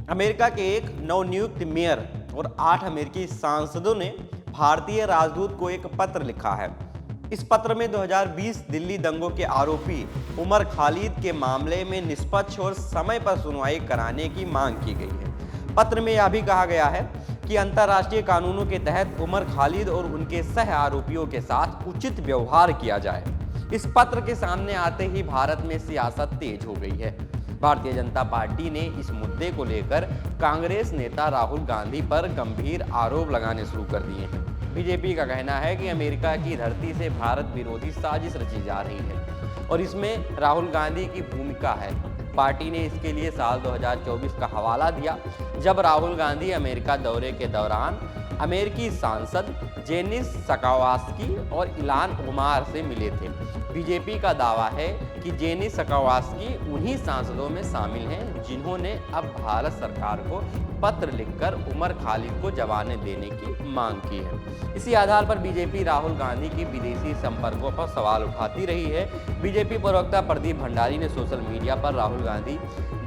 America के एक नवनियुक्त मेयर और 8 अमेरिकी सांसदों ने भारतीय राजदूत को एक पत्र लिखा है। इस पत्र में 2020 दिल्ली दंगों के आरोपी उमर खालिद के मामले में निष्पक्ष और समय पर सुनवाई कराने की मांग की गई है। पत्र में यह भी कहा गया है कि अंतर्राष्ट्रीय कानूनों के तहत उमर खालिद और उनके सह आरोपियों के साथ उचित व्यवहार किया जाए। इस पत्र के सामने आते ही भारत में सियासत तेज हो गई है। भारतीय जनता पार्टी ने इस मुद्दे को लेकर कांग्रेस नेता राहुल गांधी पर गंभीर आरोप लगाने शुरू कर दिए हैं। बीजेपी का कहना है कि अमेरिका की धरती से भारत विरोधी साजिश रची जा रही है और इसमें राहुल गांधी की भूमिका है। पार्टी ने इसके लिए साल 2024 का हवाला दिया, जब राहुल गांधी अमेरिका दौरे के दौरान अमेरिकी सांसद जेनिस सकावास्की और इलान ओमार से मिले थे। बीजेपी का दावा है कि जेनिस सकावास्की उन्हीं सांसदों में शामिल हैं जिन्होंने अब भारत सरकार को पत्र लिखकर उमर खालिद को जमानत देने की मांग की है। इसी आधार पर बीजेपी राहुल गांधी की विदेशी संपर्कों पर सवाल उठाती रही है। बीजेपी प्रवक्ता प्रदीप भंडारी ने सोशल मीडिया पर राहुल गांधी,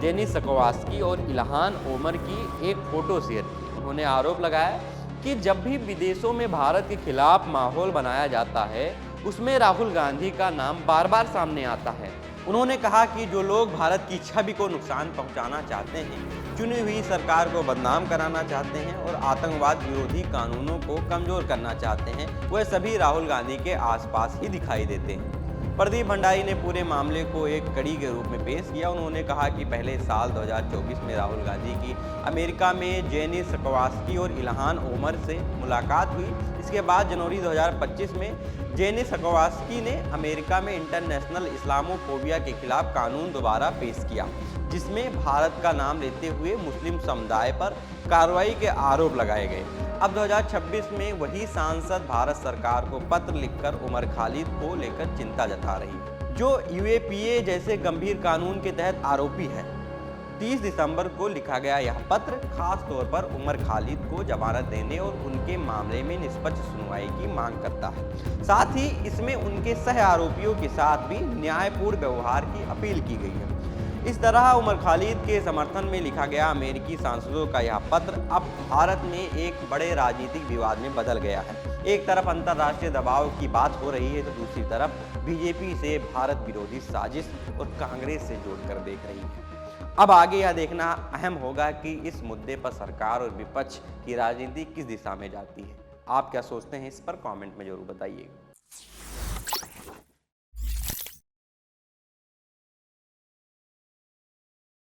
जेनिस सकावास्की और इल्हान ओमर की एक फोटो शेयर की। उन्होंने आरोप लगाया कि जब भी विदेशों में भारत के खिलाफ माहौल बनाया जाता है, उसमें राहुल गांधी का नाम बार बार सामने आता है। उन्होंने कहा कि जो लोग भारत की छवि को नुकसान पहुंचाना चाहते हैं, चुनी हुई सरकार को बदनाम कराना चाहते हैं और आतंकवाद विरोधी कानूनों को कमजोर करना चाहते हैं, वह सभी राहुल गांधी के आसपास ही दिखाई देते हैं। प्रदीप भंडारी ने पूरे मामले को एक कड़ी के रूप में पेश किया। उन्होंने कहा कि पहले साल 2024 में राहुल गांधी की अमेरिका में जेनिस सकावास्की और इल्हान ओमर से मुलाकात हुई। इसके बाद जनवरी 2025 में जेनिस सकावास्की ने अमेरिका में इंटरनेशनल इस्लामोफोबिया के खिलाफ कानून दोबारा पेश किया, जिसमें भारत का नाम लेते हुए मुस्लिम समुदाय पर कार्रवाई के आरोप लगाए गए। अब 2026 में वही सांसद भारत सरकार को पत्र लिखकर उमर खालिद को लेकर चिंता जता रही है, जो यूएपीए जैसे गंभीर कानून के तहत आरोपी है। 30 दिसंबर को लिखा गया यह पत्र खास तौर पर उमर खालिद को जमानत देने और उनके मामले में निष्पक्ष सुनवाई की मांग करता है। साथ ही इसमें उनके सह आरोपियों के साथ भी न्यायपूर्ण व्यवहार की अपील की गई है। इस तरह उमर खालिद के समर्थन में लिखा गया अमेरिकी सांसदों का यह पत्र अब भारत में एक बड़े राजनीतिक विवाद में बदल गया है। एक तरफ अंतर्राष्ट्रीय दबाव की बात हो रही है, तो दूसरी तरफ बीजेपी से भारत विरोधी साजिश और कांग्रेस से जोड़कर देख रही है। अब आगे यह देखना अहम होगा कि इस मुद्दे पर सरकार और विपक्ष की राजनीति किस दिशा में जाती है। आप क्या सोचते हैं, इस पर कमेंट में जरूर बताइए।